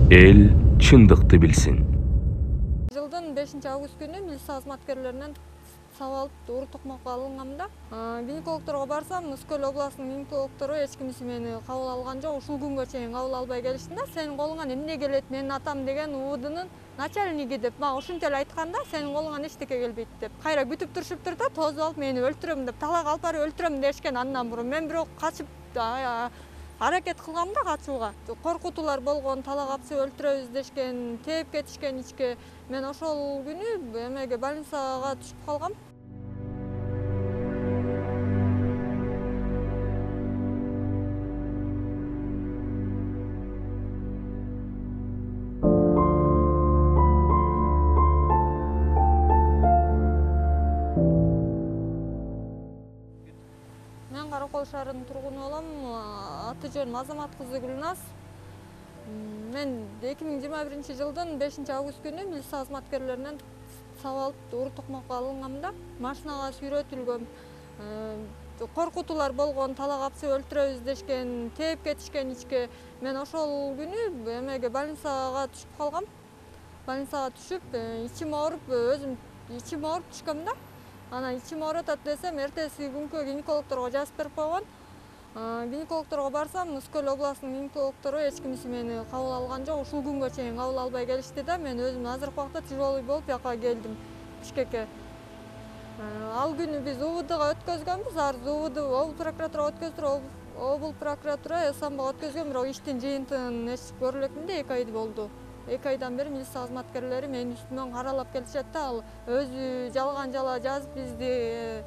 Эл чындыкты билсин. Жылдын 5-август күнү милиция кызматкерлеринен сабалып уру токмокко алынгамда гинекологторго барсам, Мүскөл областынын гинекологтору эч кимиси мени кабыл алган жок. Ушул күнгө чейин кабыл албай келишти да, сенин колуңан эмне келет, менин атам деген УВДнын начальниги деп мага ушунча эле айтканда, сенин колуңан эчтеке келбейт деп. Кайра күтүп турушуптур да, тосуп алып мени өлтүрөм деп, талак алып барып өлтүрөм дешкен андан мурун. Мен бирок качып аракет кылгам да качууга. Коркутуулар болгон, талак апчы өлтүрөбүз дешкен, тээп кетишкен ичке. Мен ошол күнү эмеге больницага түшүп калгам. Мен Каракол шаарынын тургуну болом. Аты жөнүм Азамат кызы Гүлназ. Мен 2021 жылдын 5-август күнү милиция кызматкерлеринен сабалып уру токмокко алынгамда машинага сүйрөтүлгөм. Коркутуулар болгон, талак апчы өлтүрөбүз дешкен, тээп кетишкен ичке. Мен ошол күнү эмеге больницага түшүп калгам. Больницага түшүп, ичим ооруп, өзүм ичим ооруп түшкөм да. Анан ичим оорутат десем, эртеси күнкү гинекологторго жазып берип койгон. Гинекологторго барсам, Мүскөл областынын гинекологтору эч кимиси мени кабыл алган жок. Ушул күнгө чейин кабыл албай келишти да, мен өзүм азыркы убакта тяжелый болуп жака келдим Бишкекке. Ал күнү биз УВДга өткөзгөнбүз, арыз УВД облус прокуратурага өткөздүр, облус прокуратура СМга өткөзгөн, бирок иштин жыйынтыгын эч көрө элекмин. 2 ай болду. 2 айдан бери милиция кызматкерлери менин үстүмөн каралап келишет да, ал өзү жалган жала жазып бизди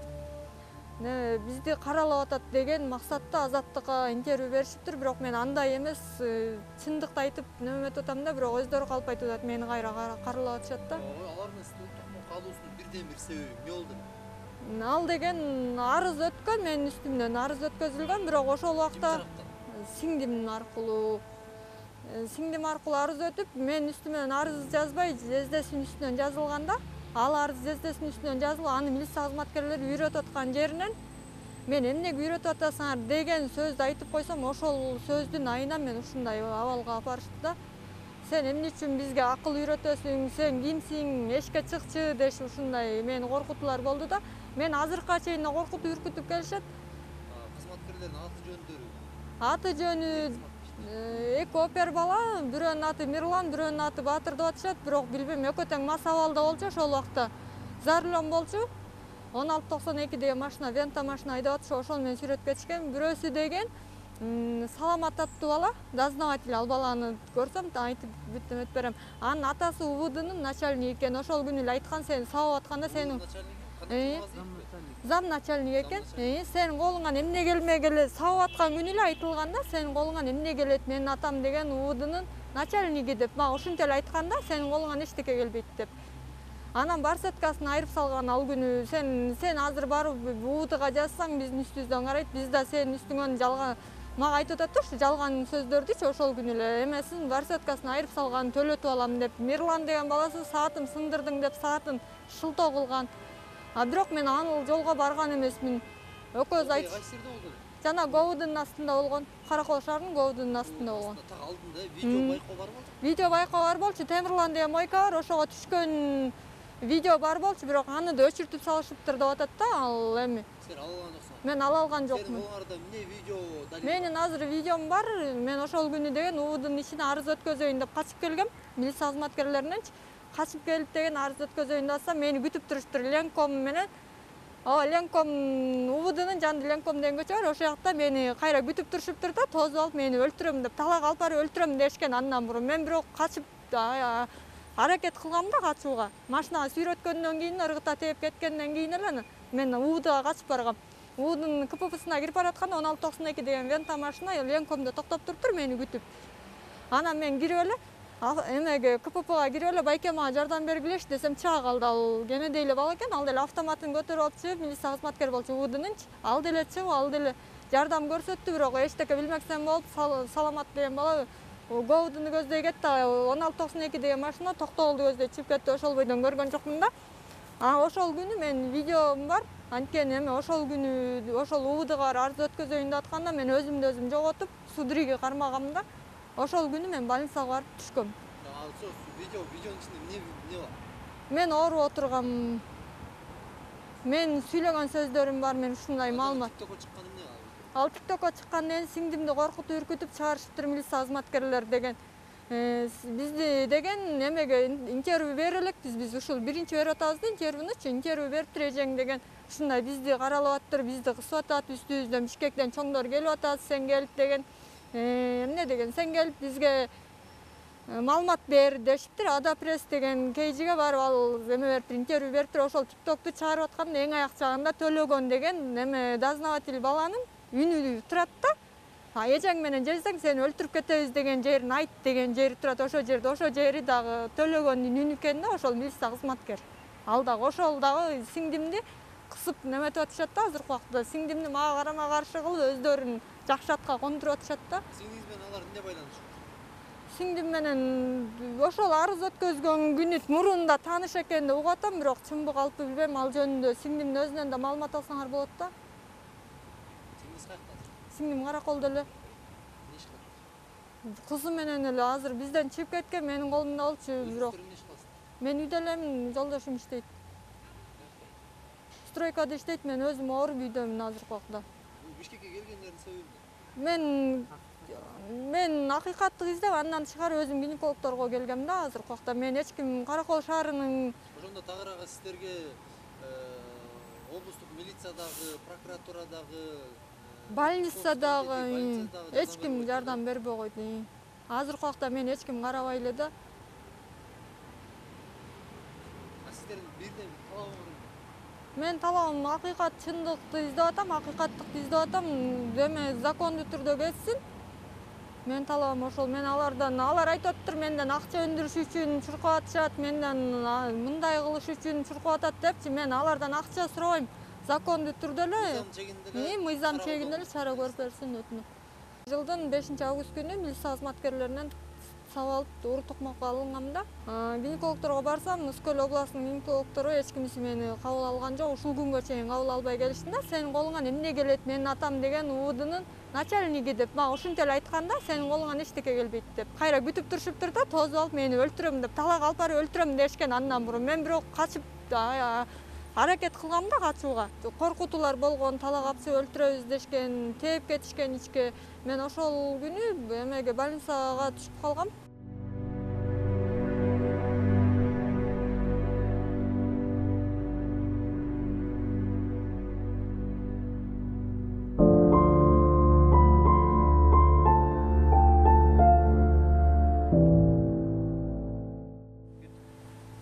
каралап атат деген максатта Азаттыкка интервью беришиптир, бирок мен андай эмес, чындыкты айтып неметип атам да, бирок өздөрү калп айтып атат, мени кайра каралап атышат да. Алардын токмокко алуусунун бирден бир себеби эмне болду? Ал деген арыз өткөн, менин үстүмдөн арыз өткөзүлгөн, бирок ошол убакта сиңдим аркылуу арыз өтүп, менин үстүмөн арыз жазбай, жездесинин үстүнөн жазылганда, ал арыз жездесинин үстүнөн жазылып, аны милиция кызматкерлери үйрөтүп аткан жеринен мен эмнеге үйрөтүп атасыңар деген сөздү айтып койсом, ошол сөздүн айынан мен ушундай абалга алып барышты да. Сен эмне үчүн бизге акыл үйрөтөсүң, сен кимсиң, эшикке чыкчы деш, ушундай мени коркутуулар болду да. Мен азыркыга чейин коркутуп үркүтүп келишет. Кызматкерлердин аты жөндөрү? Аты жөнү 2 опер бала, бирөөнүн аты Мирлан, бирөөнүн аты Батыр деп атышат, бирок билбейм, экөө тең мас абалда болчу ошол убакта. Зарлем болчу. 1692 деген машина, Вента машина айдап атышы, ошол менен сүрөтүп кетишкен. Бирөөсү деген Саламат аттуу бала, дознаватель, ал баланы көрсөм айтып бүттүм берем. Анын атасы УВДнын начальниги экен. Ошол күнү эле айткан, сени сабап атканда сенин зам начальник экен. Сенин колуңан эмне келмегеле, сабап аткан күнү эле айтылганда, сенин колуңан эмне келет, менин атам деген УВДнын начальниги деп мага ушунча эле айтканда, сенин колуңан эчтеке келбейт деп. Анан барсеткасын айырып салган ал күнү, сен азыр барып УВДга жазсаң, биздин үстүбүздөн карайт, биз да сенин үстүңөн жалган мага айтып атат, жалган сөздөрдүчү ошол күнү эле эмесин барсеткасын айырып салган, төлөтүп алам деп. Мирлан деген баласы саатын сындырдың деп саатын шылтоо кылган. Бирок мен ал жолго барган эмесмин. Экөөбүз айт. Кайсы жерде болду? Жана Говуддун астында болгон. Каракол шаарынын Говуддун астында болгон. Так алдында видео байкоо бар болчу. Видео байкоо бар болчу. Темирлан деген мойка бар, ошого түшкөн видео бар болчу, бирок аны да өчүртүп салышыптыр деп атат да, ал эми. Сен ала алган жоксуң? Мен ала алган жокмун. Сенин колуңарда эмне видео далил? Менин азыр видеом бар. Мен ошол күнү деген УВДнын ичине арыз өткөзөйүн деп качып келгем. Милиция кызматкерлериненчи качып келип деген арыз өткөзөйүн деп атсам, мени күтүп туруштур ленком менен. Ленком УВДнын жанында ленком деген көчө бар, ошол жакта мени кайра күтүп турушуптур да, тосуп алып мени өлтүрөм деп, талак алып барып өлтүрөм дешкен андан мурун. Мен бирок качып аракет кылгам да качууга. Машинага сүйрөткөндөн кийин, ыргыта тээп кеткенден кийин эле мен УВДга качып баргам. УВДнын КППсына кирип баратканда 1692 деген Вента машина ленкомдо токтоп туруптур мени күтүп. Анан мен кирип эле эмеге КППга кирип эле, байке мага жардам бергилеши десем, чыга калды. Ал кенедей эле бала экен, ал деле автоматын көтөрүп алып чыгып, милиция кызматкери болчу УВДнынчы. Ал деле чыгып, ал деле жардам көрсөттү, бирок эчтеке билмексен болуп, Саламат деген бала Говуддуну көздөй кетти. 1692 деген машина токтогулду көздөй чыгып кетти. Ошол бойдон көргөн жокмун да. Ошол күнү мен видеом бар. Анткени эми ошол күнү ошол УВДга арыз өткөзөйүн деп атканда мен өзүмдү өзүм жоготуп, судриге кармагам да. Ошол күнү мен больницага барып түшкөм. Видеонун ичинде эмне бар? Мен ооруп отургам. Мен сүйлөгөн сөздөрүм бар, мен ушундай маалымат. TikTokко чыккан эмне бар? Ал TikTokко чыккандан сиңдимди коркутуп үркүтүп чыгарышыптыр милиция кызматкерлери деген. Бизди деген эмеге интервью бере элекпиз, биз ушул биринчи берип атабыз да интервьюнучу, интервью бериптир эжең деген. Ушундай бизди каралап аттыр, бизди кысып атат, үстүбүздөн Бишкектен чоңдор келип атат, сен келип деген. Эмне деген, сен келип бизге маалымат бер дешиптир. Ада пресс деген кейжиге барып ал эме бериптир, интервью бериптир. Ошол TikTok'ту чыгарып аткан эң аяк жагында Төлөгөн деген эме дознаватель баланын үнү турат да. Эжең менен жезсең сени өлтүрүп кетебиз деген жерин айт деген жери турат. Ошол жерде, ошол жери дагы Төлөгөндүн үнү экен да, ошол милиция кызматкер. Ал дагы ошол дагы сиңдимди кысып неметип атышат да азыркы убакта. Сиңдимди мага карама каршы кылып өздөрүн жакшы атка кондуруп атышат да. Сиңдиңиз менен алар эмне байланышы? Сиңдим менен ошол арыз өткөзгөн күнү мурунда тааныш экен деп угуп атам, бирок чынбы калпы билбейм. Ал жөнүндө сиңдимдин өзүнөн да маалымат алсаңар болот да. Сиңдиңиз каякта? Сиңдим Караколдо эле. Эмне иш кылат? Кызы менен эле азыр бизден чыгып кеткен, менин колумда болчу, бирок Эмне иш кыласыз? мен үйдө элемин, жолдошум иштейт. Стройкада иштейт, мен өзүм ооруп үйдөмүн азыркы убакта. Бишкекке келгендердин себеби эмне? Мен акыйкатты издеп, андан тышкары өзүм гинекологторго келгем да азыркы убакта. Мен эч ким Каракол шаарынын Ошондо тагыраак сиздерге облустук милициядагы, прокуратурадагы, больницадагы эч ким жардам бербей койду. Азыркы убакта мен эч ким карабай эле да. Сиздердин бирден талабыңыз эмне? Мен талабым акыйкат, чындыкты издеп атам, акыйкаттыкты издеп атам. Эме закондуу түрдө кетсин. Мен талабым ошол. Мен алар айтып атыптыр, менден акча өндүрүш үчүн чуркап атышат, менден мындай кылыш үчүн чуркап атат депчи. Мен алардан акча сурабайм. Закондуу түрдө эле, мыйзам чегинде эле чара көрүп берсин өтүнөм. Жылдын 5-август күнү милиция кызматкерлеринен сабалып уру токмокко алынгам да. Гинекологторго барсам, Ускөл областынын гинекологтору эч кимиси мени кабыл алган жок. Ушул күнгө чейин кабыл албай келишти да. Сенин колуңан эмне келет, менин атам деген УВДнын начальниги деп мага ушинтип эле айткан да, сенин колуңан эчтеке келбейт деп. Кайра күтүп турушуптур да, тосуп алып мени өлтүрөм деп, талак алып барып өлтүрөм дешкен андан мурун. Мен бирок качып аракет кылгам да качууга. Коркутуулар болгон, талак алып өлтүрөбүз дешкен, тээп кетишкен ичке. Мен ошол күнү эмеге больницага түшүп калгам.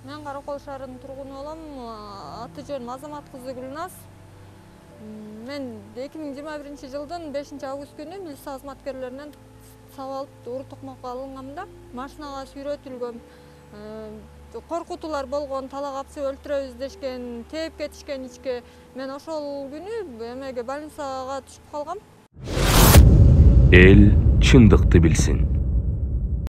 Мен Каракол шаарынын тургуну болом. Аты жөнүм Азамат кызы Гүлназ. Мен 2021-жылдын 5-август күнү милиция кызматкерлеринен сабалып уру токмокко алынгам да. Машинага сүйрөтүлгөм. Коркутуулар болгон, талак алып өлтүрөбүз дешкен, тээп кетишкен ичке. Мен ошол күнү эмеге больницага түшүп калгам. Эл чындыкты билсин.